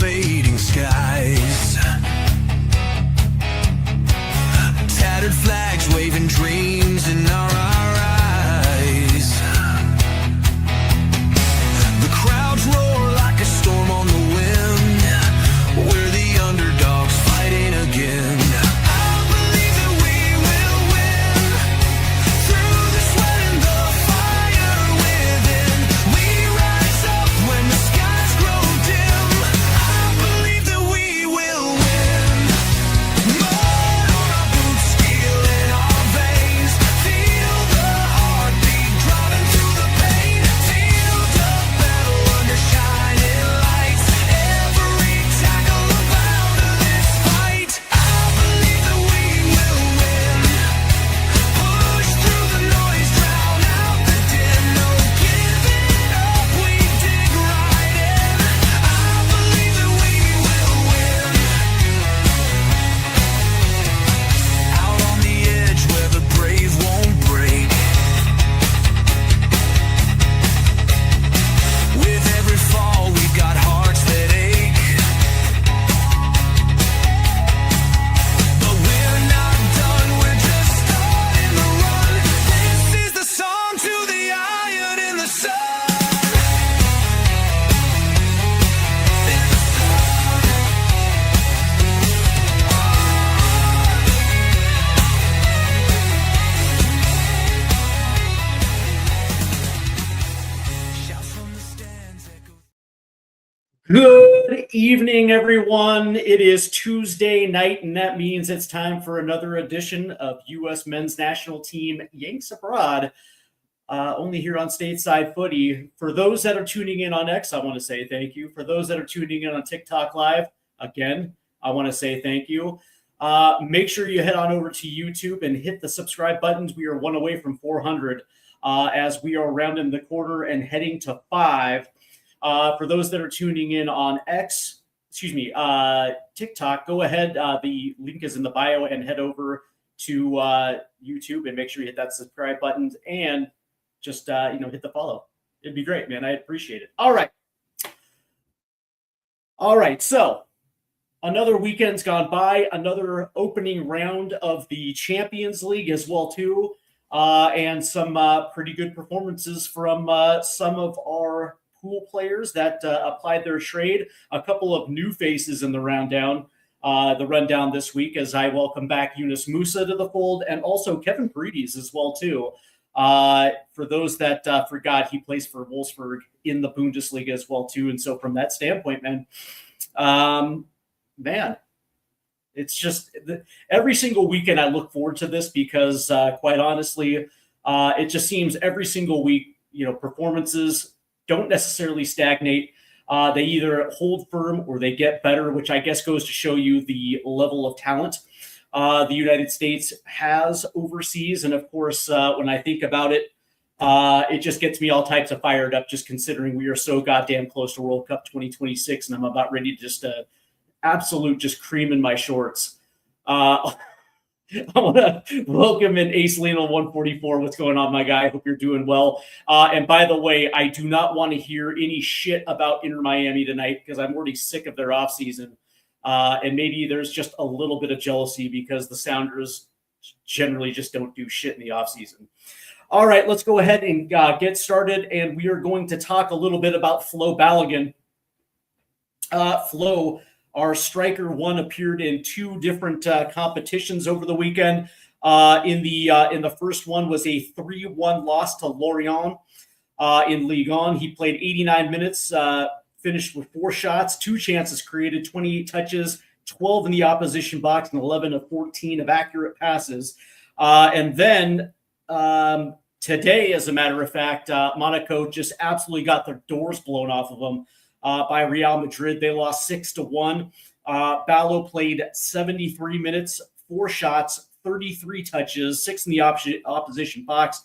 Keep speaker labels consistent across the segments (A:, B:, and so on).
A: fading skies. Tattered flags waving dreams in our eyes. The crowds roar like a storm on the wind. We're the underdogs fighting again.
B: Good evening, everyone. It is Tuesday night, and that means it's time for another edition of U.S. Men's National Team Yanks Abroad, only here on Stateside Footy. For those that are tuning in on X, I want to say thank you. For those that are tuning in on TikTok Live, again, I want to say thank you. Make sure you head on over to YouTube and hit the subscribe buttons. We are one away from 400 as we are rounding the quarter and heading to 5. For those that are tuning in on TikTok, go ahead. The link is in the bio and head over to YouTube and make sure you hit that subscribe button and just, hit the follow. It'd be great, man. I appreciate it. All right. So another weekend's gone by, another opening round of the Champions League as well, too. And some pretty good performances from some of our pool players that applied their trade. A couple of new faces in the rundown this week as I welcome back Yunus Musa to the fold and also Kevin Paredes as well too. For those that forgot, he plays for Wolfsburg in the Bundesliga as well too. And so from that standpoint, man, it's just every single weekend I look forward to this because quite honestly, it just seems every single week, performances don't necessarily stagnate. They either hold firm or they get better, which I guess goes to show you the level of talent the United States has overseas. And of course, when I think about it, it just gets me all types of fired up, just considering we are so goddamn close to World Cup 2026. And I'm about ready to just absolute just cream in my shorts. I want to welcome in Ace Leno 144. What's going on, my guy? I hope you're doing well. And by the way, I do not want to hear any shit about Inter Miami tonight because I'm already sick of their offseason. And maybe there's just a little bit of jealousy because the Sounders generally just don't do shit in the offseason. All right, let's go ahead and get started. And we are going to talk a little bit about Flo Balogun. Flo, our striker one, appeared in two different competitions over the weekend. In the first one was a 3-1 loss to Lorient in Ligue 1. He played 89 minutes, finished with 4 shots, 2 chances created, 28 touches, 12 in the opposition box, and 11 of 14 of accurate passes. And then today, as a matter of fact, Monaco just absolutely got their doors blown off of them by Real Madrid. They lost 6-1. Ballo played 73 minutes, 4 shots, 33 touches, 6 in the opposition box,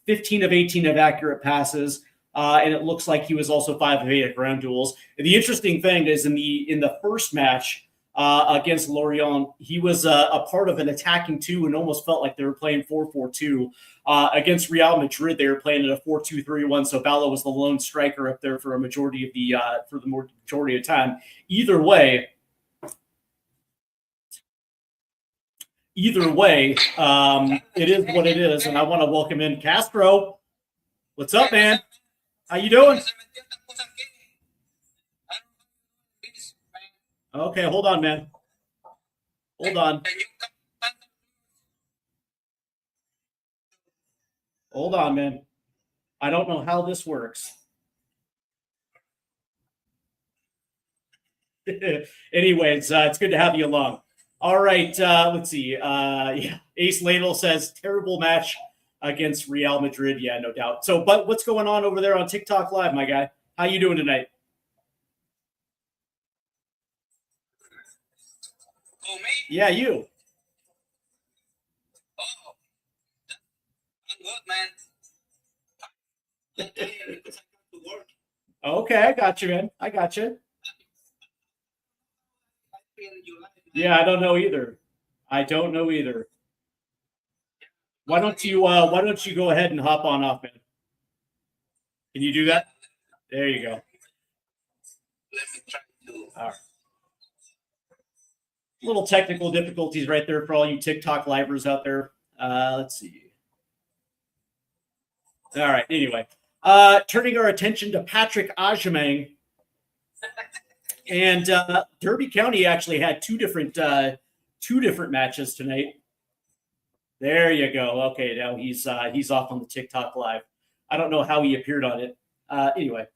B: 15 of 18 of accurate passes. And it looks like he was also 5 of 8 at ground duels. And the interesting thing is in the first match, against Lorient. He was a part of an attacking two and almost felt like they were playing 4-4-2. Against Real Madrid, they were playing at a 4-2-3-1. So Bala was the lone striker up there for a majority of the majority of time. Either way, it is what it is, and I want to welcome in Castro. What's up, man? How you doing? Okay, hold on, man. Hold on. Hold on, man. I don't know how this works. Anyways, it's good to have you along. All right, let's see. Ace Ladle says, terrible match against Real Madrid. Yeah, no doubt. So, but what's going on over there on TikTok Live, my guy? How you doing tonight?
C: Oh, me?
B: Yeah, you.
C: Oh, I'm good, man. Because I got to work.
B: Okay, I got you, man. I got you. Yeah, I don't know either. Why don't you go ahead and hop on off, man? Can you do that? There you go.
C: Let me try to.
B: All right. Little technical difficulties right there for all you TikTok livers out there. Let's see. All right. Anyway, turning our attention to Patrick Agyemang. And Derby County actually had two different matches tonight. There you go. Okay, now he's off on the TikTok Live. I don't know how he appeared on it. Anyway,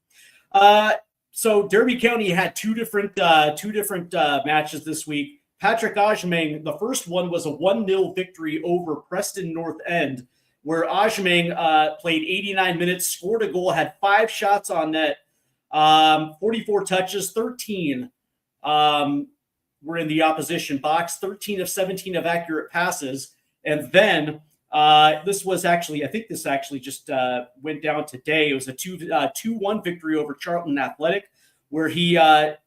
B: so Derby County had two different matches this week. Patrick Agyemang, the first one was a 1-0 victory over Preston North End, where Agyemang played 89 minutes, scored a goal, had 5 shots on net. 44 touches, 13 were in the opposition box, 13 of 17 of accurate passes. And then this was actually, I think this actually just went down today. It was a 2-1 victory over Charlton Athletic, where he had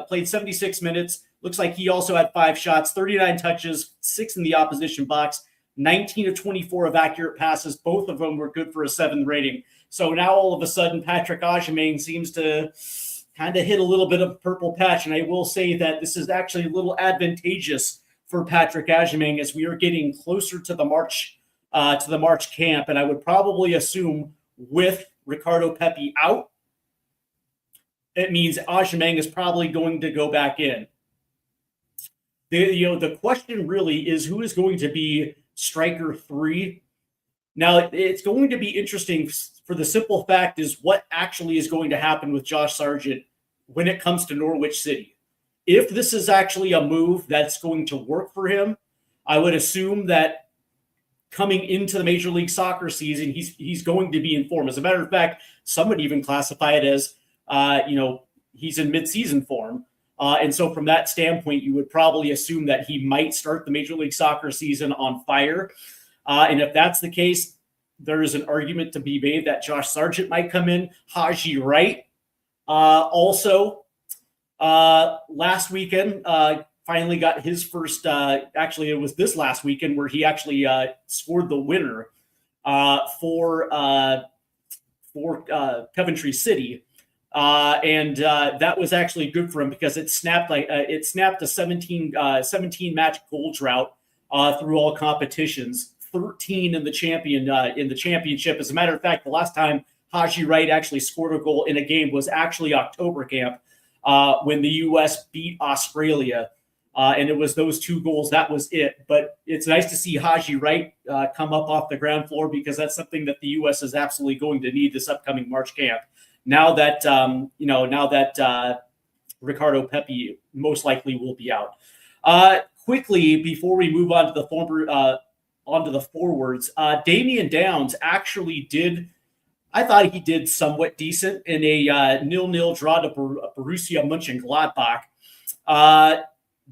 B: played 76 minutes. Looks like he also had 5 shots, 39 touches, 6 in the opposition box, 19 of 24 of accurate passes. Both of them were good for a 7 rating. So now all of a sudden, Patrick Agyemang seems to kind of hit a little bit of a purple patch. And I will say that this is actually a little advantageous for Patrick Agyemang as we are getting closer to the March camp. And I would probably assume with Ricardo Pepi out, it means Agyemang is probably going to go back in. The question really is who is going to be striker 3. Now, it's going to be interesting for the simple fact is what actually is going to happen with Josh Sargent when it comes to Norwich City. If this is actually a move that's going to work for him, I would assume that coming into the Major League Soccer season, he's going to be in form. As a matter of fact, some would even classify it as, he's in mid-season form. And so from that standpoint, you would probably assume that he might start the Major League Soccer season on fire. And if that's the case, there is an argument to be made that Josh Sargent might come in. Haji Wright also last weekend finally got his first. Actually, it was this last weekend where he actually scored the winner for Coventry City. And that was actually good for him because it snapped a 17 match goal drought through all competitions. 13 in the championship. As a matter of fact, the last time Haji Wright actually scored a goal in a game was actually October camp when the U.S. beat Australia. And it was those 2 goals. That was it. But it's nice to see Haji Wright come up off the ground floor because that's something that the U.S. is absolutely going to need this upcoming March camp. Now that Ricardo Pepi most likely will be out. Quickly before we move on to the forwards, Damian Downs actually did. I thought he did somewhat decent in a 0-0 draw to Borussia Mönchengladbach.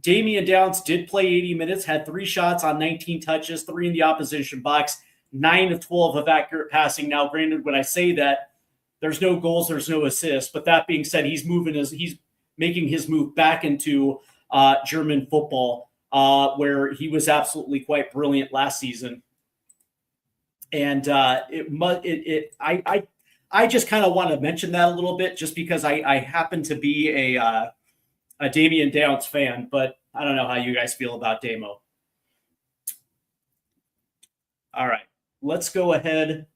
B: Damian Downs did play 80 minutes, had 3 shots on 19 touches, 3 in the opposition box, 9 of 12 of accurate passing. Now, granted, when I say that, there's no goals, there's no assists. But that being said, he's making his move back into German football, where he was absolutely quite brilliant last season. And I just kind of want to mention that a little bit, just because I happen to be a Damian Downs fan, but I don't know how you guys feel about Damo. All right, let's go ahead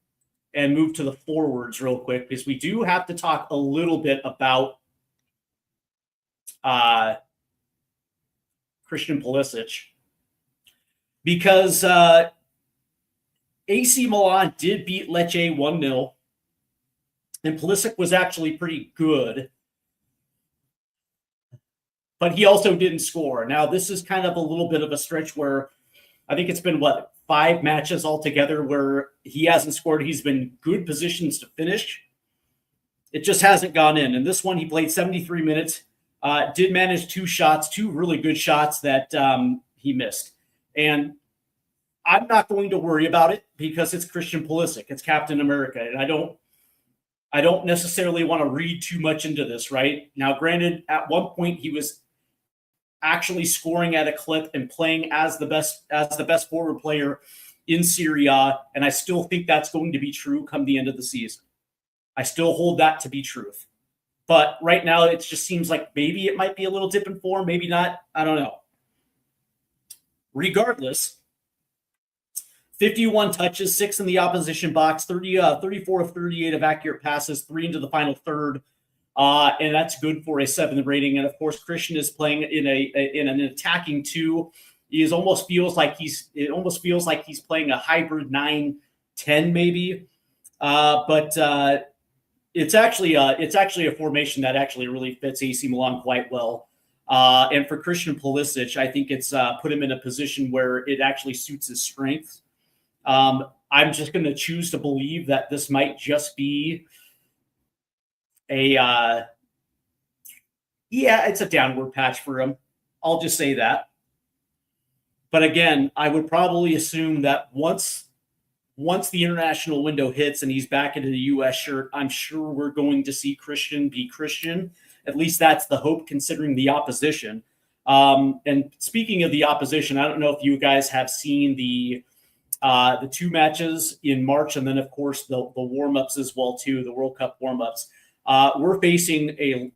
B: and move to the forwards real quick, because we do have to talk a little bit about Christian Pulisic, because AC Milan did beat Lecce 1-0, and Pulisic was actually pretty good, but he also didn't score. Now, this is kind of a little bit of a stretch where I think it's been, 5 matches altogether where he hasn't scored. He's been good positions to finish. It just hasn't gone in. And this one, he played 73 minutes, did manage 2 shots, 2 really good shots that he missed. And I'm not going to worry about it, because it's Christian Pulisic. It's Captain America. And I don't necessarily want to read too much into this, right? Now, granted, at one point he was actually scoring at a clip and playing as the best forward player in Serie A, and I still think that's going to be true come the end of the season. I still hold that to be truth. But right now, it just seems like maybe it might be a little dip in form, maybe not. I don't know. Regardless, 51 touches, 6 in the opposition box, 34 of 38 of accurate passes, 3 into the final third. And that's good for a 7 rating. And of course, Christian is playing in an attacking 2. It almost feels like he's playing a hybrid 9-10 maybe. But it's actually a formation that actually really fits AC Milan quite well. And for Christian Pulisic, I think it's put him in a position where it actually suits his strengths. I'm just going to choose to believe that this might just be it's a downward patch for him. I'll just say that. But again, I would probably assume that once the international window hits and he's back into the U.S. shirt, I'm sure we're going to see Christian be Christian. At least that's the hope, considering the opposition. And speaking of the opposition, I don't know if you guys have seen the 2 matches in March, and then of course the warm-ups as well too, the World Cup warm-ups. We're facing a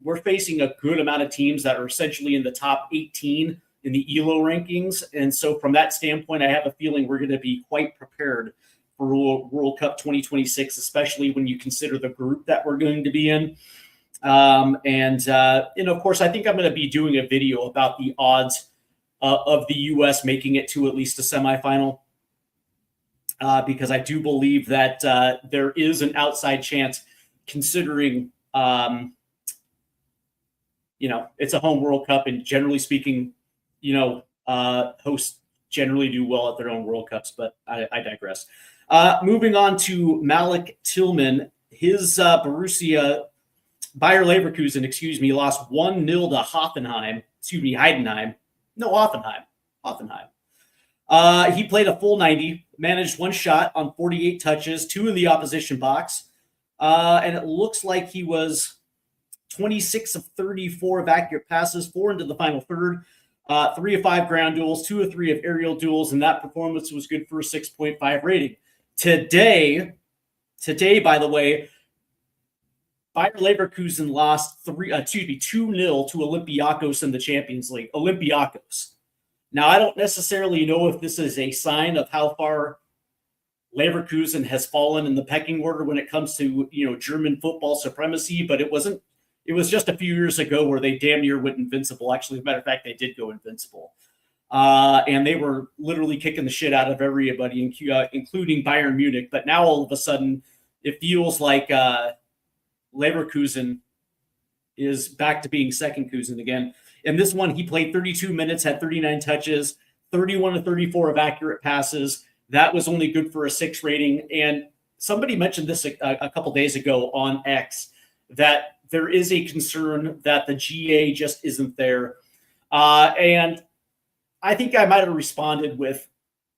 B: good amount of teams that are essentially in the top 18 in the ELO rankings, and so from that standpoint, I have a feeling we're going to be quite prepared for World Cup 2026, especially when you consider the group that we're going to be in. And of course, I think I'm going to be doing a video about the odds of the U.S. making it to at least a semifinal, because I do believe that there is an outside chance, considering it's a home World Cup, and generally speaking, hosts generally do well at their own World Cups, but I digress. Moving on to Malik Tillman, his Bayer Leverkusen, lost 1-0 to Heidenheim. No, Hoffenheim. He played a full 90, managed 1 shot on 48 touches, 2 in the opposition box. And it looks like he was 26 of 34 of accurate passes, 4 into the final third, 3 of 5 ground duels, 2 of 3 of aerial duels, and that performance was good for a 6.5 rating. Today, by the way, Bayer Leverkusen lost 2-0 to Olympiacos in the Champions League. Olympiacos. Now, I don't necessarily know if this is a sign of how far Leverkusen has fallen in the pecking order when it comes to German football supremacy, but it wasn't. It was just a few years ago where they damn near went invincible. Actually, as a matter of fact, they did go invincible, and they were literally kicking the shit out of everybody, including Bayern Munich. But now all of a sudden, it feels like Leverkusen is back to being second Kusen again. In this one, he played 32 minutes, had 39 touches, 31 to 34 of accurate passes. That was only good for a 6 rating. And somebody mentioned this a couple days ago on X, that there is a concern that the GA just isn't there. And I think I might have responded with,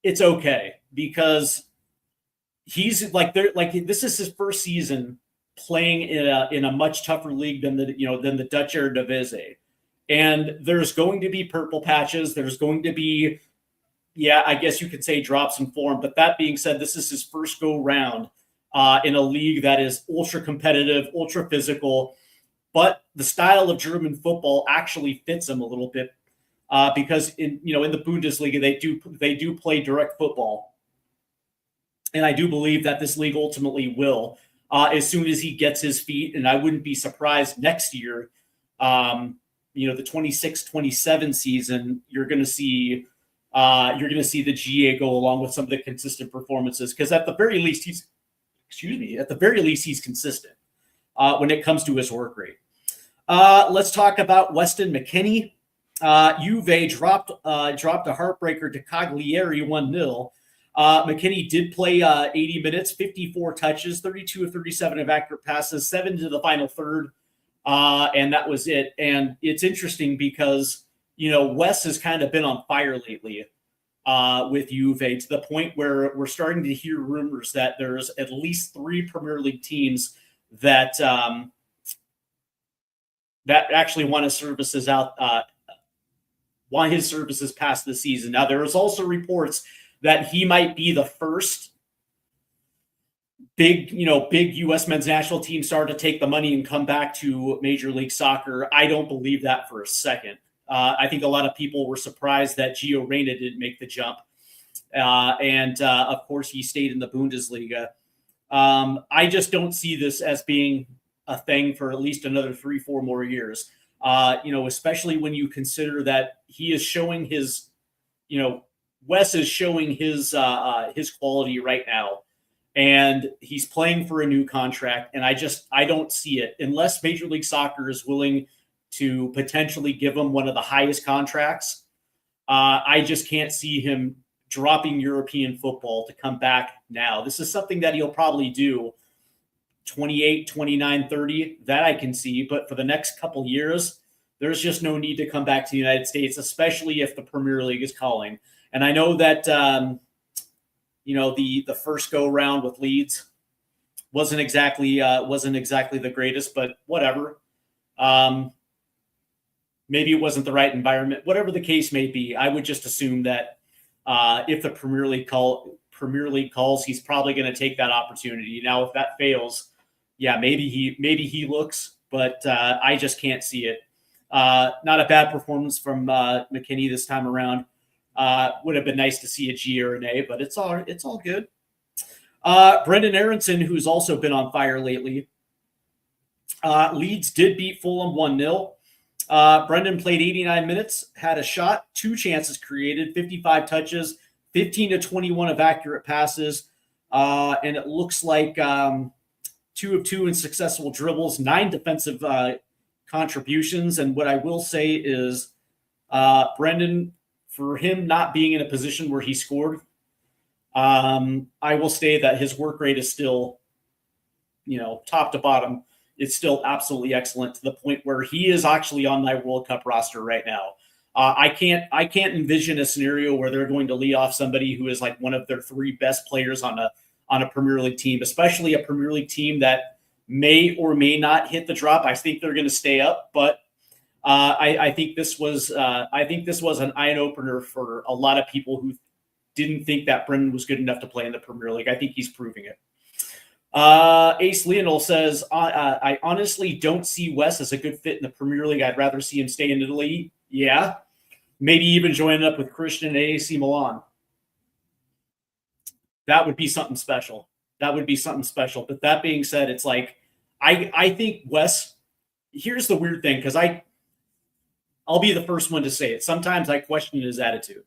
B: it's okay, because he's this is his first season playing in a much tougher league than the Dutch Eredivisie. And there's going to be purple patches. There's going to be, yeah, I guess you could say drops in form. But that being said, this is his first go round in a league that is ultra competitive, ultra physical. But the style of German football actually fits him a little bit because in the Bundesliga they do play direct football, and I do believe that this league ultimately will as soon as he gets his feet. And I wouldn't be surprised next year. The 26-27 season, you're going to see the GA go along with some of the consistent performances, because at the very least he's consistent when it comes to his work rate. Let's talk about Weston McKennie. Juve dropped a heartbreaker to Cagliari 1-0. McKennie did play 80 minutes, 54 touches, 32 of 37 of accurate passes, 7 to the final third. And that was it. And it's interesting because, Wes has kind of been on fire lately with Juve, to the point where we're starting to hear rumors that there's at least 3 Premier League teams that actually want his services past the season. Now, there is also reports that he might be the first big U.S. men's national team star to take the money and come back to Major League Soccer. I don't believe that for a second. I think a lot of people were surprised that Gio Reyna didn't make the jump. And of course, he stayed in the Bundesliga. I just don't see this as being a thing for at least another 3-4 more years. Especially when you consider that he is showing his, Wes is showing his quality right now. And he's playing for a new contract. And I don't see it unless Major League Soccer is willing to potentially give him one of the highest contracts. I just can't see him dropping European football to come back now. This is something that he'll probably do 28, 29, 30. That I can see. But for the next couple years, there's just no need to come back to the United States, especially if the Premier League is calling. And I know that the first go round with Leeds wasn't exactly the greatest, but whatever. Maybe it wasn't the right environment. Whatever the case may be, I would just assume that if the Premier League calls, he's probably going to take that opportunity. Now, if that fails, yeah, maybe he looks, but I just can't see it. Not a bad performance from McKennie this time around. Would have been nice to see a G or an A, but it's all good. Brendan Aronson, who's also been on fire lately. Leeds did beat Fulham 1-0. Brendan played 89 minutes, had a shot, 2 chances created, 55 touches, 15 to 21 of accurate passes. And it looks like 2 of 2 in successful dribbles, 9 defensive contributions. And what I will say is Brendan, for him not being in a position where he scored, I will say that his work rate is still, top to bottom, it's still absolutely excellent, to the point where he is actually on my World Cup roster right now. I can't envision a scenario where they're going to lead off somebody who is like one of their 3 best players on a Premier League team, especially a Premier League team that may or may not hit the drop. I think they're going to stay up, but I think this was an eye opener for a lot of people who didn't think that Brendan was good enough to play in the Premier League. I think he's proving it. Ace Lionel says, I honestly don't see Wes as a good fit in the Premier League. I'd rather see him stay in Italy. Yeah. Maybe even joining up with Christian at AC Milan. That would be something special. But that being said, it's like, I think Wes, here's the weird thing, because I'll be the first one to say it. Sometimes I question his attitude.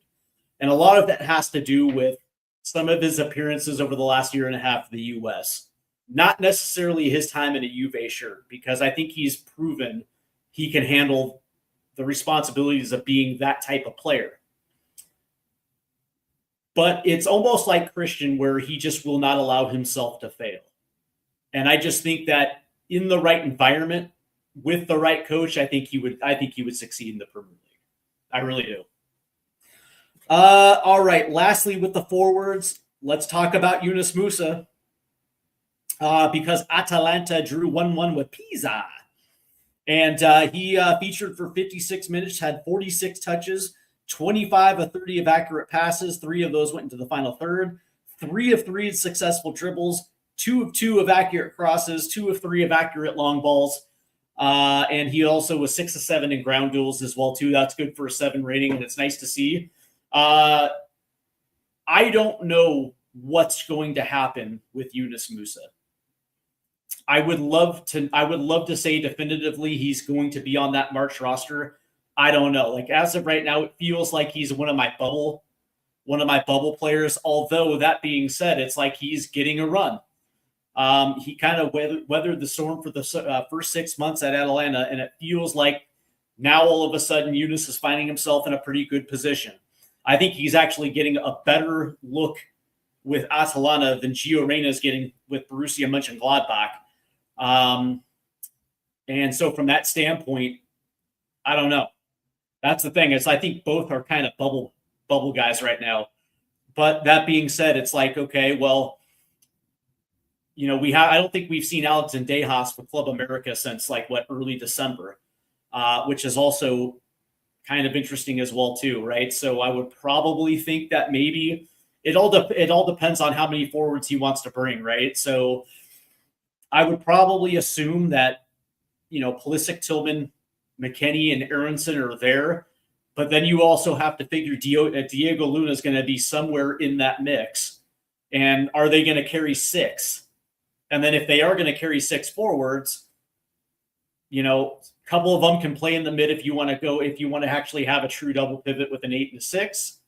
B: And a lot of that has to do with some of his appearances over the last year and a half in the U.S. Not necessarily his time in a Juve shirt, because I think he's proven he can handle the responsibilities of being that type of player. But it's almost like Christian, where he just will not allow himself to fail. And I just think that in the right environment, with the right coach, I think he would succeed in the Premier League. I really do. All right. Lastly, with the forwards, let's talk about Yunus Musa. Because Atalanta drew 1-1 with Pisa. And he featured for 56 minutes, had 46 touches, 25 of 30 of accurate passes. 3 of those went into the final third. 3 of 3 successful dribbles, 2 of 2 of accurate crosses, 2 of 3 of accurate long balls. And he also was 6 of 7 in ground duels as well, too. That's good for a 7 rating, and it's nice to see. I don't know what's going to happen with Yunus Musa. I would love to say definitively he's going to be on that March roster. I don't know. Like, as of right now, it feels like he's one of my bubble players. Although that being said, it's like he's getting a run. He kind of weathered the storm for the first 6 months at Atalanta, and it feels like now all of a sudden Yunus is finding himself in a pretty good position. I think he's actually getting a better look with Atalanta than Gio Reyna is getting with Borussia Mönchengladbach. And so from that standpoint, I don't know. That's the thing. I think both are kind of bubble guys right now. But that being said, it's like, okay, well, you know, I don't think we've seen Alex Zendejas for Club America since early December, which is also kind of interesting as well too, right? So I would probably think that maybe it all depends on how many forwards he wants to bring, right? So I would probably assume that, you know, Pulisic, Tillman, McKennie, and Aronson are there, but then you also have to figure Diego Luna is going to be somewhere in that mix. And are they going to carry 6? And then if they are going to carry 6 forwards, you know, a couple of them can play in the mid if you want to actually have a true double pivot with an 8 and a 6.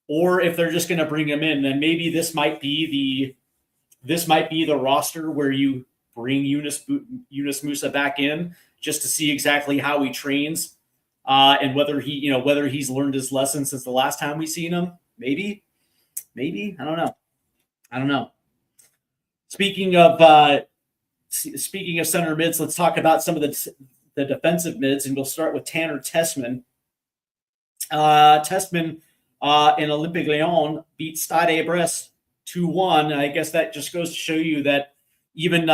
B: Or if they're just going to bring him in, then maybe this might be the roster where you bring Yunus Musa back in just to see exactly how he trains and whether he's learned his lesson since the last time we seen him. Maybe I don't know. Speaking of center mids, let's talk about some of the defensive mids, and we'll start with Tanner Tessman. Tessman in Olympique Lyon beat Stade Brest 2-1. I guess that just goes to show you that even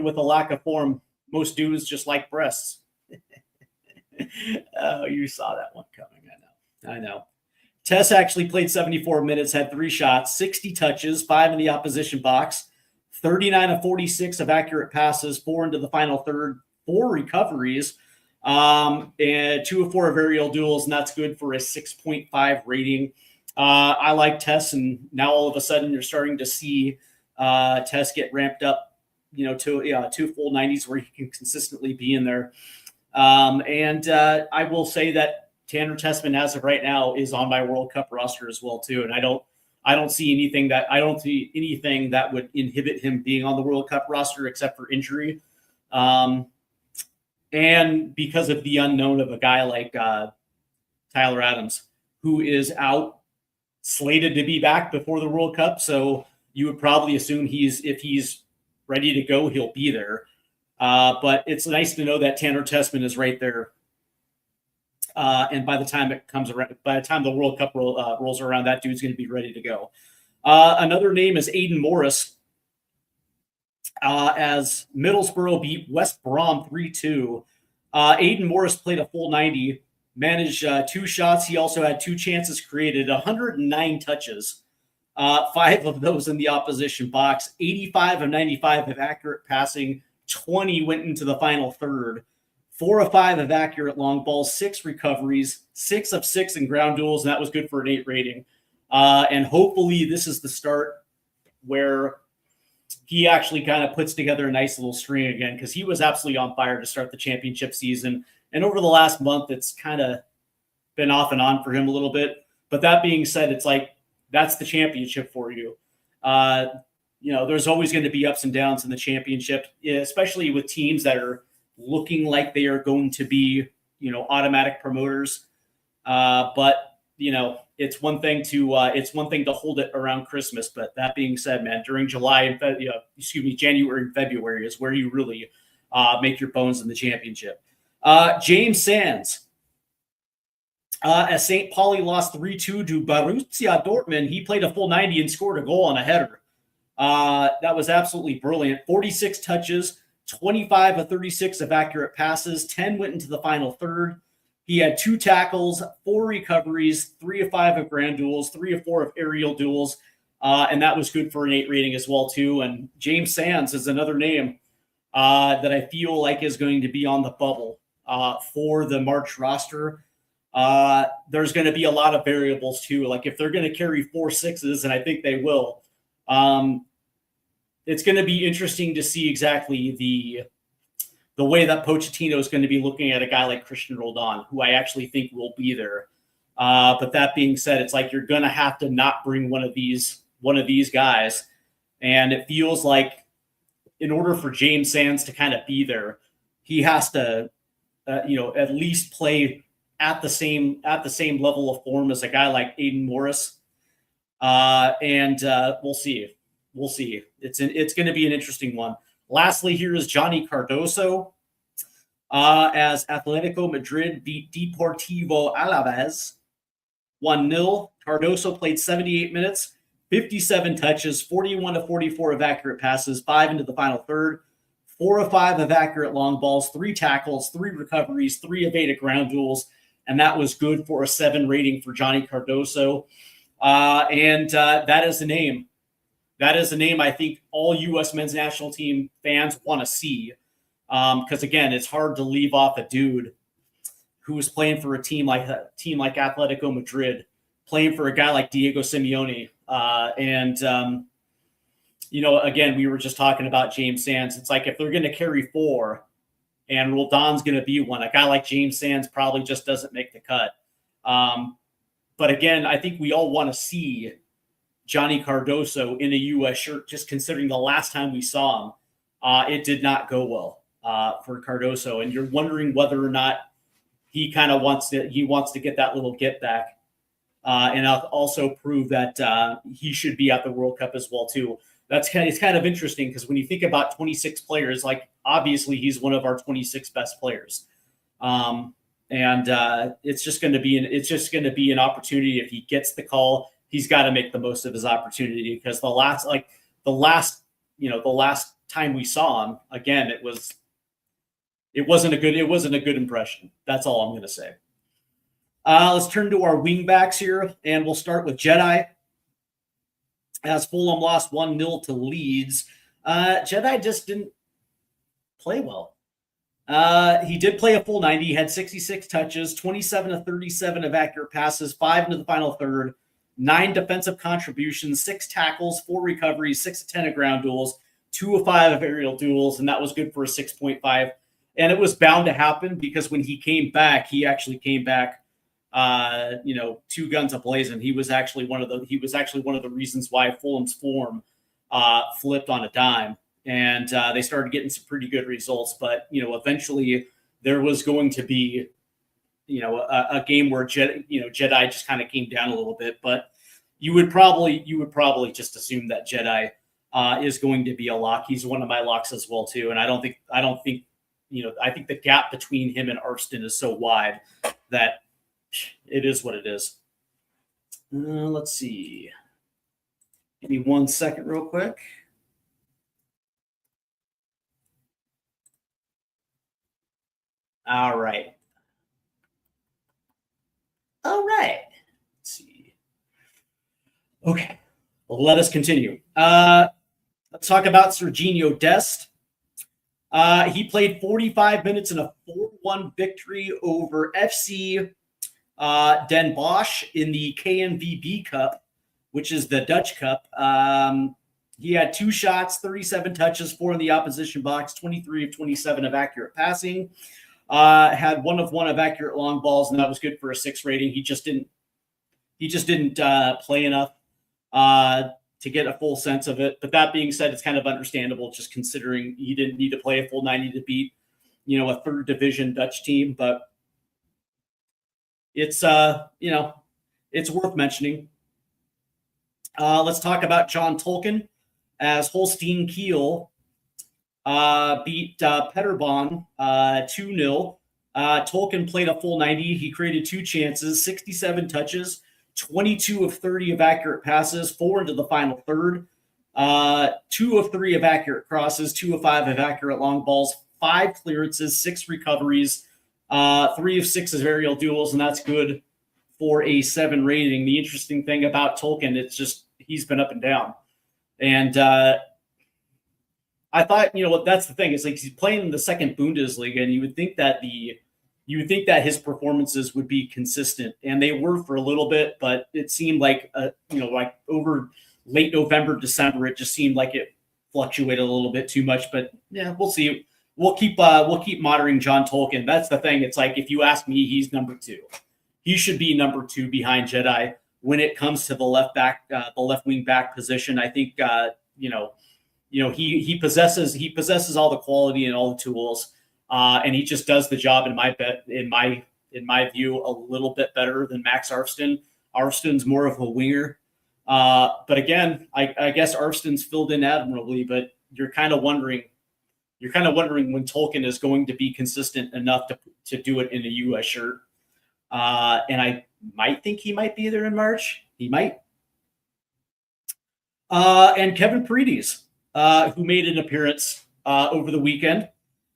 B: with a lack of form, most dudes just like breasts. Oh, you saw that one coming. I know. Tess actually played 74 minutes, had 3 shots, 60 touches, 5 in the opposition box, 39 of 46 of accurate passes, 4 into the final third, 4 recoveries, and 2 of 4 of aerial duels, and that's good for a 6.5 rating. I like Tess, and now all of a sudden you're starting to see Tess get ramped up, you know, to full 90s where he can consistently be in there. And I will say that Tanner Tessman, as of right now, is on my World Cup roster as well too, and I don't see anything that would inhibit him being on the World Cup roster except for injury. And because of the unknown of a guy like Tyler Adams, who is out, slated to be back before the World Cup. So you would probably assume if he's ready to go, he'll be there. But it's nice to know that Tanner Tessman is right there. And by the time the World Cup rolls around, that dude's going to be ready to go. Another name is Aiden Morris. As Middlesbrough beat West Brom 3-2. Aiden Morris played a full 90, managed 2 shots. He also had 2 chances created, 109 touches, 5 of those in the opposition box, 85 of 95 of accurate passing, 20 went into the final third, 4 of 5 of accurate long balls, 6 recoveries, 6 of 6 in ground duels, and that was good for an 8 rating. And hopefully this is the start where he actually kind of puts together a nice little string again, because he was absolutely on fire to start the championship season. And over the last month, it's kind of been off and on for him a little bit. But that being said, it's like, that's the championship for you. You know, there's always going to be ups and downs in the championship, especially with teams that are looking like they are going to be, you know, automatic promoters. But you know, it's one thing to hold it around Christmas. But that being said, man, during January and February is where you really make your bones in the championship. James Sands, as St. Pauli lost 3-2 to Borussia Dortmund, he played a full 90 and scored a goal on a header. That was absolutely brilliant. 46 touches, 25 of 36 of accurate passes, 10 went into the final third. He had 2 tackles, 4 recoveries, 3 of 5 of grand duels, 3 of 4 of aerial duels, and that was good for an 8 rating as well too. And James Sands is another name that I feel like is going to be on the bubble for the March roster. There's going to be a lot of variables too. Like if they're going to carry 4 6s, and I think they will, it's going to be interesting to see exactly the way that Pochettino is going to be looking at a guy like Christian Roldan, who I actually think will be there. But that being said, it's like you're going to have to not bring one of these guys, and it feels like in order for James Sands to kind of be there, he has to, at least play at the same level of form as a guy like Aiden Morris. And we'll see. We'll see. It's going to be an interesting one. Lastly, here is Johnny Cardoso as Atletico Madrid beat Deportivo Alaves 1-0. Cardoso played 78 minutes, 57 touches, 41 of 44 of accurate passes, 5 into the final third, 4 of 5 of accurate long balls, 3 tackles, 3 recoveries, 3 of 8 of ground duels, and that was good for a 7 rating for Johnny Cardoso. And that is the name. That is a name I think all U.S. men's national team fans want to see. Because, again, it's hard to leave off a dude who was playing for a team like Atletico Madrid, playing for a guy like Diego Simeone. Again, we were just talking about James Sands. It's like if they're going to carry 4 and Roldan's going to be one, a guy like James Sands probably just doesn't make the cut. But, again, I think we all want to see Johnny Cardoso in a U.S. shirt, just considering the last time we saw him, it did not go well for Cardoso. And you're wondering whether or not he kind of wants to get that little get back and also prove that he should be at the World Cup as well, too. It's kind of interesting because when you think about 26 players, like obviously he's one of our 26 best players. It's just going to be an opportunity. If he gets the call, he's got to make the most of his opportunity, because the last time we saw him, again, it wasn't a good impression. That's all I'm going to say. Let's turn to our wing backs here, and we'll start with Jedi. As Fulham lost 1-0 to Leeds, Jedi just didn't play well. He did play a full 90. He had 66 touches, 27 of 37 of accurate passes, 5 into the final third, 9 defensive contributions, 6 tackles, 4 recoveries, 6 of 10 of ground duels, 2 of 5 of aerial duels, and that was good for a 6.5. And it was bound to happen because when he came back, he actually came back, 2 guns a-blazing. He was actually one of the reasons why Fulham's form flipped on a dime, and they started getting some pretty good results. But eventually there was going to be a game where Jedi just kind of came down a little bit. But you would probably just assume that Jedi is going to be a lock. He's one of my locks as well too, and I think I think the gap between him and Arston is so wide that it is what it is. Let's see. Give me 1 second real quick. All right. Let's see. Okay. Well, let us continue. Let's talk about Serginho Dest. He played 45 minutes in a 4-1 victory over FC Den Bosch in the KNVB Cup, which is the Dutch Cup. He had 2 shots, 37 touches, 4 in the opposition box, 23 of 27 of accurate passing. Had 1 of 1 of accurate long balls, and that was good for a 6 rating. He just didn't play enough to get a full sense of it. But that being said, it's kind of understandable, just considering he didn't need to play a full 90 to beat, a 3rd division Dutch team. But it's it's worth mentioning. Let's talk about John Tolkien, as Holstein Kiel beat Peterbahn 2-0. Tolkien played a full 90. He created 2 chances, 67 touches, 22 of 30 of accurate passes, 4 into the final third, 2 of 3 of accurate crosses, 2 of 5 of accurate long balls, 5 clearances, 6 recoveries, 3 of 6 of aerial duels, and that's good for a 7 rating. The interesting thing about Tolkien, it's just he's been up and down. And I thought, that's the thing. It's like he's playing in the second Bundesliga, and you would think that his performances would be consistent, and they were for a little bit, but it seemed like like over late November, December, it just seemed like it fluctuated a little bit too much. But yeah, we'll see. We'll keep monitoring John Tolkien. That's the thing. It's like if you ask me, he's number 2. He should be number 2 behind Jedi when it comes to the left wing back position. I think he possesses all the quality and all the tools, and he just does the job in my view a little bit better than Max Arfsten. Arfsten's more of a winger, but again, I guess Arfsten's filled in admirably. But you're kind of wondering when Tolkien is going to be consistent enough to do it in a U.S. shirt. And I might think he might be there in March. He might. And Kevin Paredes, who made an appearance over the weekend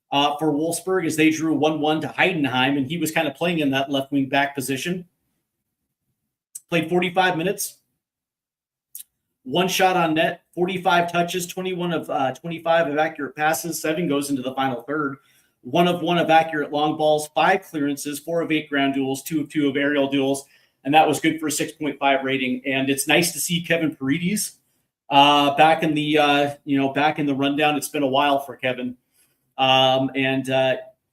B: for Wolfsburg as they drew 1-1 to Heidenheim, and he was kind of playing in that left wing back position. Played 45 minutes. 1 shot on net, 45 touches, 21 of 25 of accurate passes, 7 goes into the final third, 1 of 1 of accurate long balls, 5 clearances, 4 of 8 ground duels, 2 of 2 of aerial duels, and that was good for a 6.5 rating. And it's nice to see Kevin Paredes back in the rundown. It's been a while for Kevin, and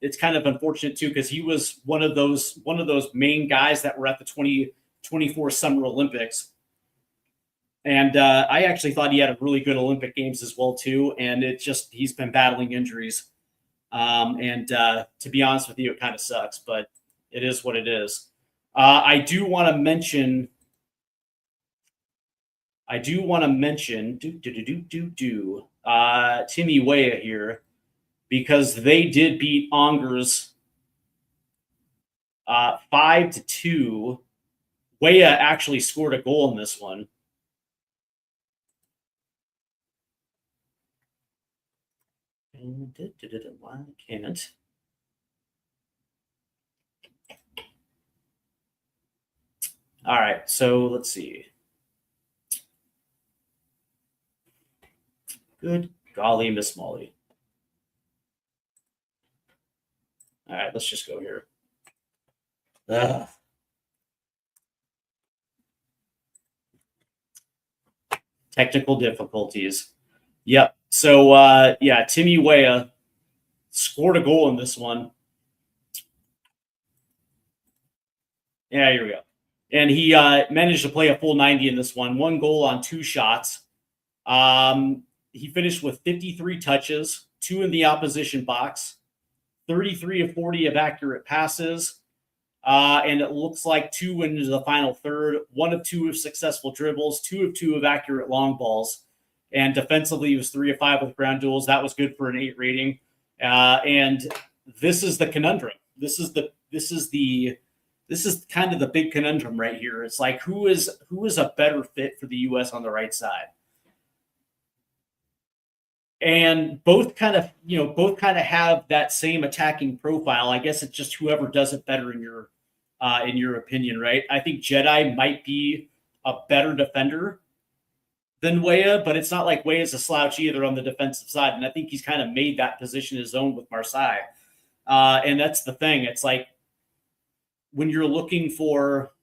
B: it's kind of unfortunate too because he was one of those main guys that were at the 2024 Summer Olympics. And I actually thought he had a really good Olympic Games as well, too. And he's been battling injuries. And to be honest with you, it kind of sucks, but it is what it is. I do want to mention Timmy Weah here because they did beat Angers 5-2. Weah actually scored a goal in this one. Why I can't. All right, so let's see. Good golly, Miss Molly. All right, let's just go here. Technical difficulties. Yep. So, Timmy Weah scored a goal in this one. Yeah, here we go. And he managed to play a full 90 in this one. 1 goal on 2 shots. He finished with 53 touches, 2 in the opposition box, 33 of 40 of accurate passes. And it looks like 2 into the final third, 1 of 2 of successful dribbles, 2 of 2 of accurate long balls. And defensively, he was 3 of 5 with ground duels. That was good for an 8 rating. And this is the conundrum. This is kind of the big conundrum right here. It's like who is a better fit for the U.S. on the right side? And both kind of have that same attacking profile. I guess it's just whoever does it better in your opinion, right? I think Jedi might be a better defender than Weah, but it's not like Weah's a slouch either on the defensive side. And I think he's kind of made that position his own with Marseille. And that's the thing. It's like when you're looking for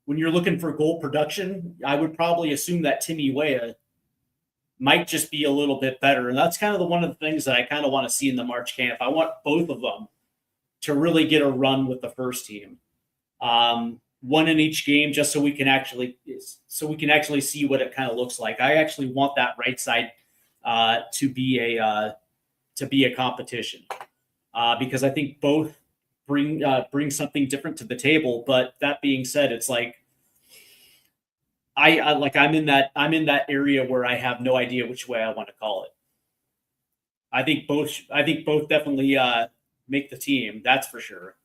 B: goal production, I would probably assume that Timmy Weah might just be a little bit better. And that's kind of one of the things that I kind of want to see in the March camp. I want both of them to really get a run with the first team. One in each game, just so we can actually see what it kind of looks like. I actually want that right side to be a competition because I think both bring something different to the table. But that being said, it's like I'm in that area where I have no idea which way I want to call it. I think both definitely make the team. That's for sure.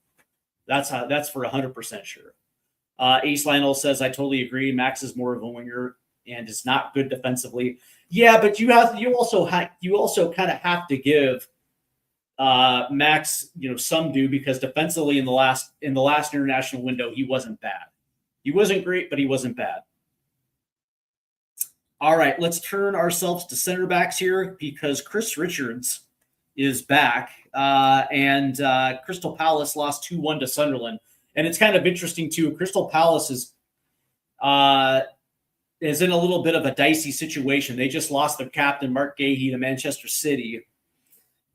B: That's for 100% sure. Ace Lionel says, I totally agree. Max is more of a winger. and is not good defensively. Yeah, but you also kind of have to give Max, some due, because defensively in the last international window, he wasn't bad. He wasn't great, but he wasn't bad. All right, let's turn ourselves to center backs here, because Chris Richards is back, and Crystal Palace lost 2-1 to Sunderland. And it's kind of interesting too. Crystal Palace is in a little bit of a dicey situation. They just lost their captain, Mark Gahey, to Manchester City.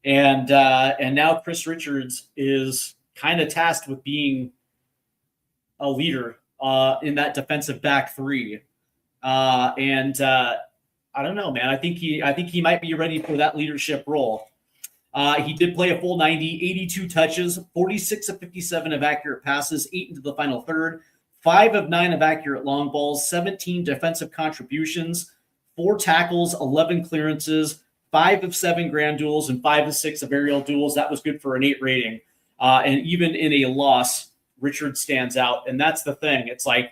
B: And now Chris Richards is kind of tasked with being a leader in that defensive back three. I don't know, man. I think he might be ready for that leadership role. He did play a full 90, 82 touches, 46 of 57 of accurate passes, 8 into the final third, 5 of 9 of accurate long balls, 17 defensive contributions, 4 tackles, 11 clearances, 5 of 7 grand duels, and 5 of 6 of aerial duels. That was good for an 8 rating. And even in a loss, Richard stands out. And that's the thing. It's like,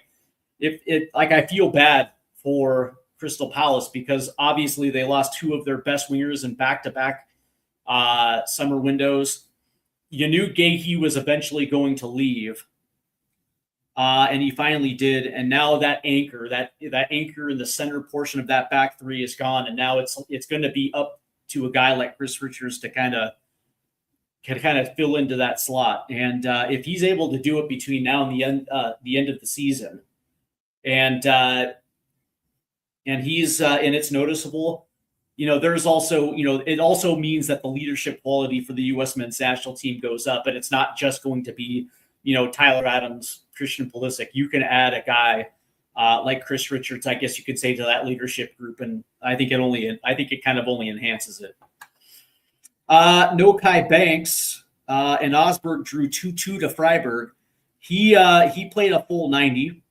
B: I feel bad for Crystal Palace, because obviously they lost 2 of their best wingers in back-to-back summer windows. You knew Gahey was eventually going to leave, and he finally did. And now that anchor in the center portion of that back three is gone, and now it's going to be up to a guy like Chris Richards to kind of fill into that slot. And if he's able to do it between now and the end of the season, and he's and it's noticeable. There's also, it also means that the leadership quality for the U.S. men's national team goes up, and it's not just going to be, Tyler Adams, Christian Pulisic. You can add a guy like Chris Richards, I guess you could say, to that leadership group, and I think it kind of only enhances it. Nokai Banks and Osberg drew 2-2 to Freiburg. He played a full 90.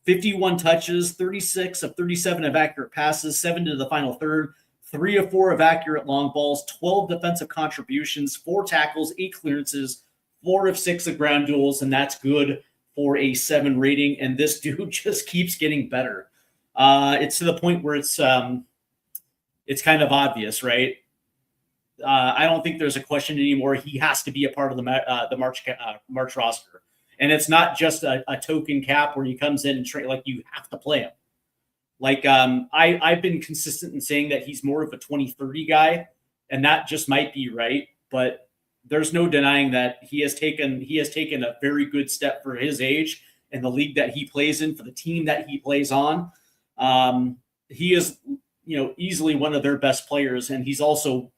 B: 51 touches, 36 of 37 of accurate passes, 7 to the final third, 3 of 4 of accurate long balls, 12 defensive contributions, 4 tackles, 8 clearances, 4 of 6 of ground duels, and that's good for a 7 rating. And this dude just keeps getting better. It's to the point where it's kind of obvious, right? I don't think there's a question anymore. He has to be a part of the March roster. And it's not just a token cap where he comes in and train. Like, you have to play him. Like, I've been consistent in saying that he's more of a 20-30 guy, and that just might be right. But there's no denying that he has taken a very good step for his age and the league that he plays in, for the team that he plays on. He is, easily one of their best players, and he's also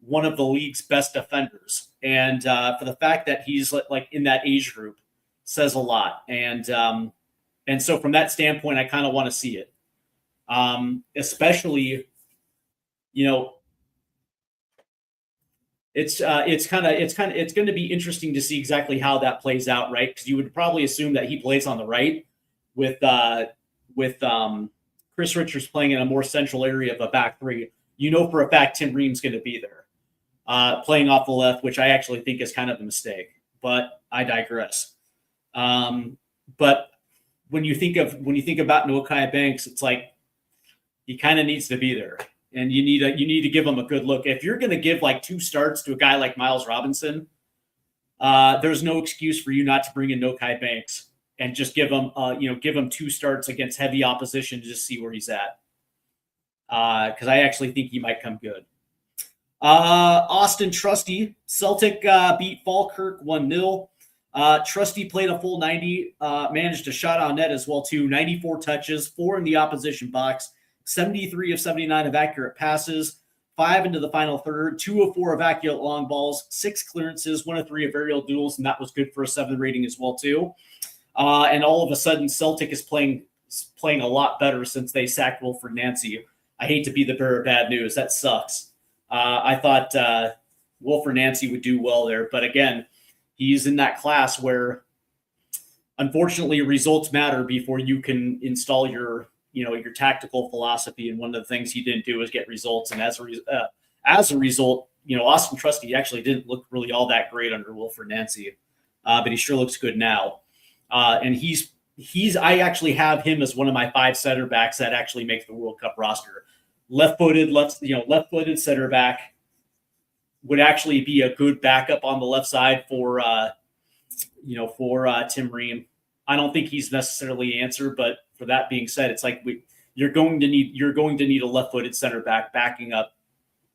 B: one of the league's best defenders. And for the fact that he's like in that age group, says a lot. And so from that standpoint, I kind of want to see it. Especially, it's going to be interesting to see exactly how that plays out, right? Because you would probably assume that he plays on the right with Chris Richards playing in a more central area of a back three. For a fact Tim Ream's going to be there, playing off the left, which I actually think is kind of a mistake, but I digress. But when you think about Nokai Banks, it's like he kind of needs to be there, and you need to give him a good look. If you're going to give like 2 starts to a guy like Miles Robinson, there's no excuse for you not to bring in Nokai Banks and just give him 2 starts against heavy opposition to just see where he's at. Because I actually think he might come good. Austin Trusty, Celtic beat Falkirk 1-0. Trusty played a full 90, managed a shot on net as well too. 94 touches, 4 in the opposition box, 73 of 79 of accurate passes, 5 into the final third, 2 of 4 of accurate long balls, 6 clearances, 1 of 3 of aerial duels, and that was good for a 7 rating as well too. And all of a sudden, Celtic is playing a lot better since they sacked Wilfred Nancy. I hate to be the bearer of bad news. That sucks. I thought Wilfred Nancy would do well there, but again, he's in that class where, unfortunately, results matter before you can install your tactical philosophy. And one of the things he didn't do was get results. And as a result, Austin Trusty actually didn't look really all that great under Wilfred Nancy, but he sure looks good now. And he's I actually have him as one of my 5 center backs that actually makes the World Cup roster. Left-footed center back would actually be a good backup on the left side for Tim Ream. I don't think he's necessarily the answer, but for that being said, it's like you're going to need a left-footed center back backing up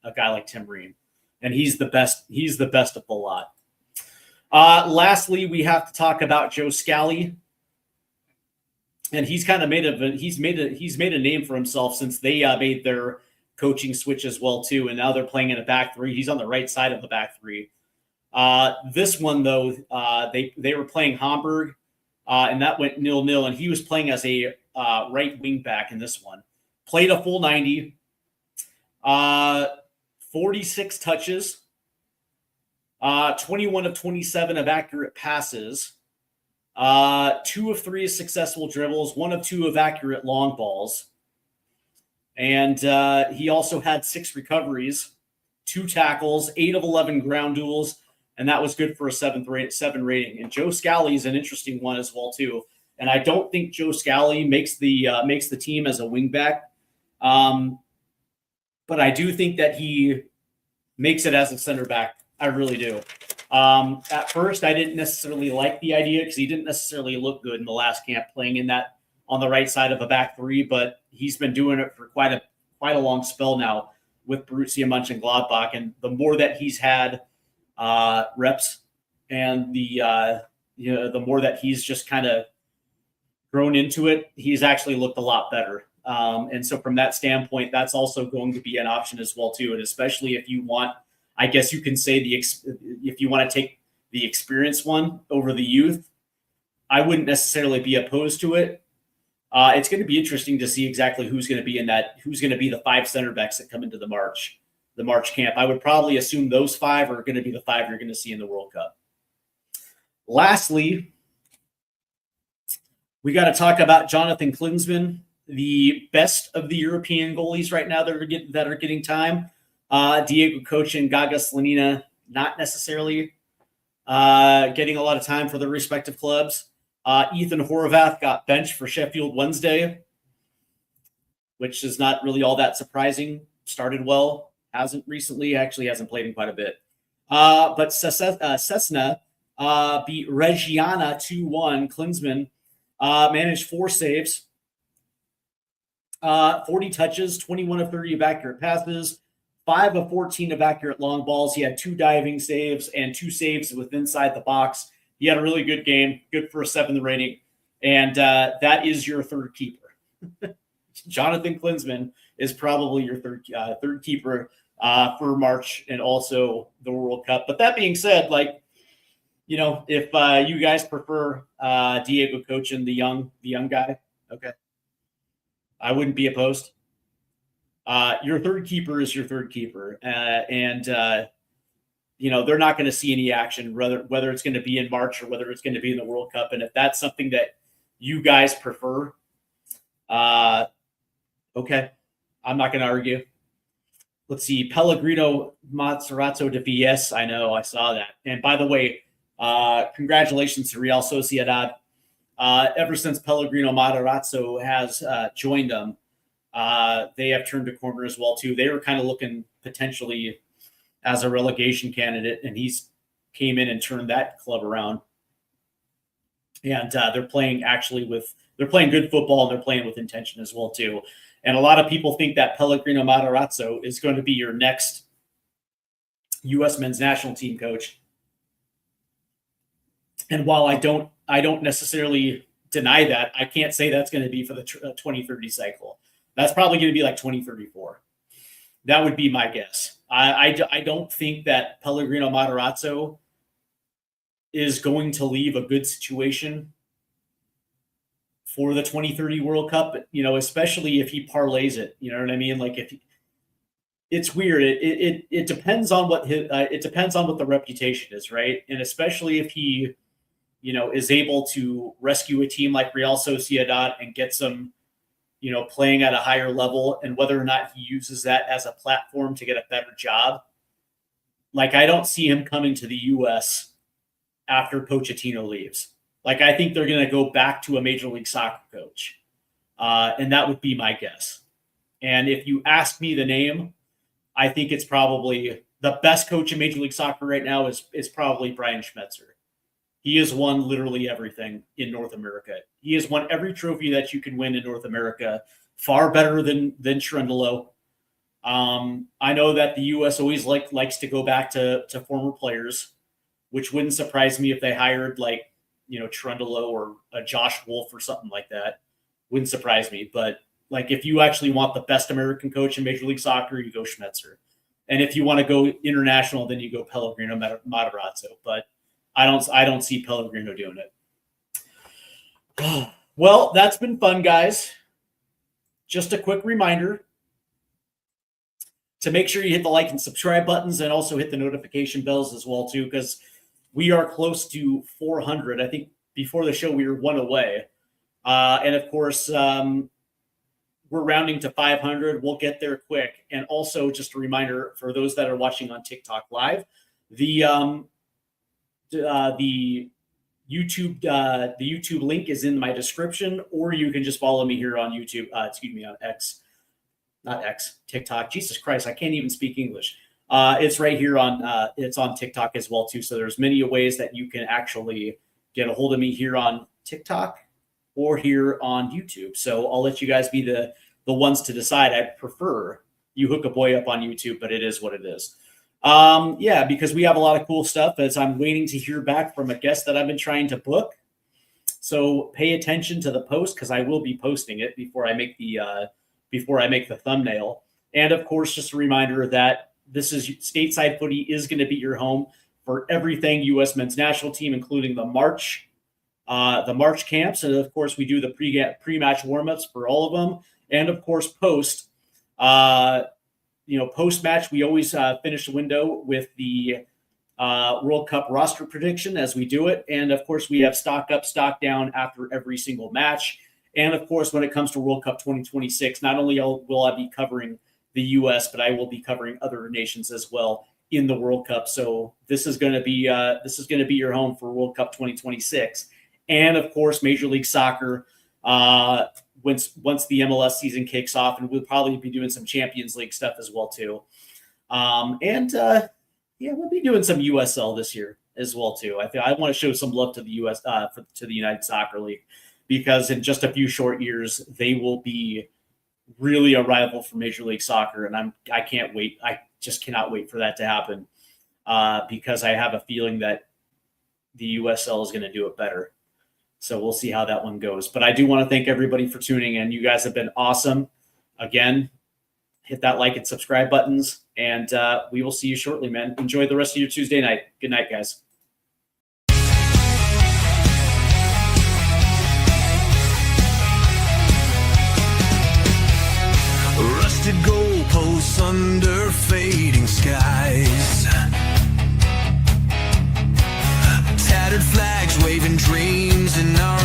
B: a guy like Tim Ream, and he's the best. He's the best of the lot. Lastly, we have to talk about Joe Scally, and he's kind of made a name for himself since they made their coaching switch as well too, and now they're playing in a back three. He's on the right side of the back three. This one though, they were playing Hamburg, and that went 0-0, and he was playing as a right wing back in this one. Played a full 90, 46 touches, 21 of 27 of accurate passes, 2 of 3 successful dribbles, 1 of 2 of accurate long balls. And he also had 6 recoveries, 2 tackles, 8 of 11 ground duels, and that was good for a 7 rating. And Joe Scally is an interesting one as well too. And I don't think Joe Scally makes the team as a wingback, but I do think that he makes it as a center back. I really do. At first, I didn't necessarily like the idea because he didn't necessarily look good in the last camp playing in that on the right side of a back three, but he's been doing it for quite a long spell now with Borussia Mönchengladbach, and the more that he's had reps, and the more that he's just kind of grown into it, he's actually looked a lot better. And so from that standpoint, that's also going to be an option as well too, and especially if you want, I guess you can say if you want to take the experienced one over the youth, I wouldn't necessarily be opposed to it. It's going to be interesting to see exactly who's going to be the 5 center backs that come into the March camp. I would probably assume those 5 are going to be the 5 you're going to see in the World Cup. Lastly, we got to talk about Jonathan Klinsmann, the best of the European goalies right now that are getting time. Diego Coach and Gaga Slonina not necessarily getting a lot of time for their respective clubs. Ethan Horvath got benched for Sheffield Wednesday, which is not really all that surprising. Started well, hasn't played in quite a bit. But Cessna beat Reggiana 2-1. Klinsmann managed 4 saves, 40 touches, 21 of 30 of accurate passes, 5 of 14 of accurate long balls. He had 2 diving saves and 2 saves with inside the box. He had a really good game, good for a 7 rating. And that is your third keeper. Jonathan Klinsmann is probably your third keeper for March and also the World Cup. But that being said, if you guys prefer Diego Coach and the young guy, okay, I wouldn't be opposed. Your third keeper is your third keeper, and they're not going to see any action, whether it's going to be in March or whether it's going to be in the World Cup. And if that's something that you guys prefer, okay, I'm not going to argue. Let's see, Pellegrino Matarazzo de Vies. I know, I saw that. And by the way, congratulations to Real Sociedad. Ever since Pellegrino Matarazzo has joined them, they have turned a corner as well too. They were kind of looking potentially as a relegation candidate, and he's came in and turned that club around. And they're playing good football, and they're playing with intention as well too. And a lot of people think that Pellegrino Matarazzo is going to be your next U.S. men's national team coach. And while I don't necessarily deny that, I can't say that's going to be for the 2030 cycle. That's probably going to be like 2034. That would be my guess. I don't think that Pellegrino Matarazzo is going to leave a good situation for the 2030 World Cup, especially if he parlays it. You know what I mean? It's weird. It depends on what the reputation is, right? And especially if he, is able to rescue a team like Real Sociedad and get some, playing at a higher level, and whether or not he uses that as a platform to get a better job. I don't see him coming to the U.S. after Pochettino leaves. Like, I think they're going to go back to a Major League Soccer coach. And that would be my guess. And if you ask me the name, I think it's probably the best coach in Major League Soccer right now is probably Brian Schmetzer. He has won literally everything in North America. He has won every trophy that you can win in North America, far better than Cherundolo. I know that the U.S. always likes to go back to former players, which wouldn't surprise me if they hired Cherundolo or a Josh Wolf or something like that. Wouldn't surprise me. But like, if you actually want the best American coach in Major League Soccer, you go Schmetzer. And if you want to go international, then you go Pellegrino Matarazzo. But I don't see Pellegrino doing it. Well, that's been fun, guys. Just a quick reminder to make sure you hit the like and subscribe buttons, and also hit the notification bells as well too, because we are close to 400. I think before the show we were one away, and of course we're rounding to 500. We'll get there quick. And also, just a reminder for those that are watching on TikTok live, the YouTube link is in my description, or you can just follow me here on YouTube. On TikTok. Jesus Christ, I can't even speak English. It's right here it's on TikTok as well too. So there's many ways that you can actually get a hold of me here on TikTok or here on YouTube. So I'll let you guys be the ones to decide. I prefer you hook a boy up on YouTube, but it is what it is. Because we have a lot of cool stuff, as I'm waiting to hear back from a guest that I've been trying to book. So pay attention to the post, because I will be posting it before I make the thumbnail. And of course, just a reminder that this is Stateside Footy is going to be your home for everything U.S. men's national team, including the March camps. And of course, we do the pre-match warmups for all of them. And of course, post-match, we always finish the window with the World Cup roster prediction as we do it. And of course, we have stock up, stock down after every single match. And of course, when it comes to World Cup 2026, not only will I be covering the U.S., but I will be covering other nations as well in the World Cup. So this is going to be your home for World Cup 2026. And of course, Major League Soccer, once the MLS season kicks off, and we'll probably be doing some Champions League stuff as well too. We'll be doing some USL this year as well too. I want to show some love to the US to the United Soccer League, because in just a few short years they will be really a rival for Major League Soccer, and I can't wait. I just cannot wait for that to happen, because I have a feeling that the USL is going to do it better. So we'll see how that one goes. But I do want to thank everybody for tuning in. You guys have been awesome. Again, hit that like and subscribe buttons, and we will see you shortly, man. Enjoy the rest of your Tuesday night. Good night, guys.
A: Rusted goalposts under fading skies, tattered flags waving dreams in our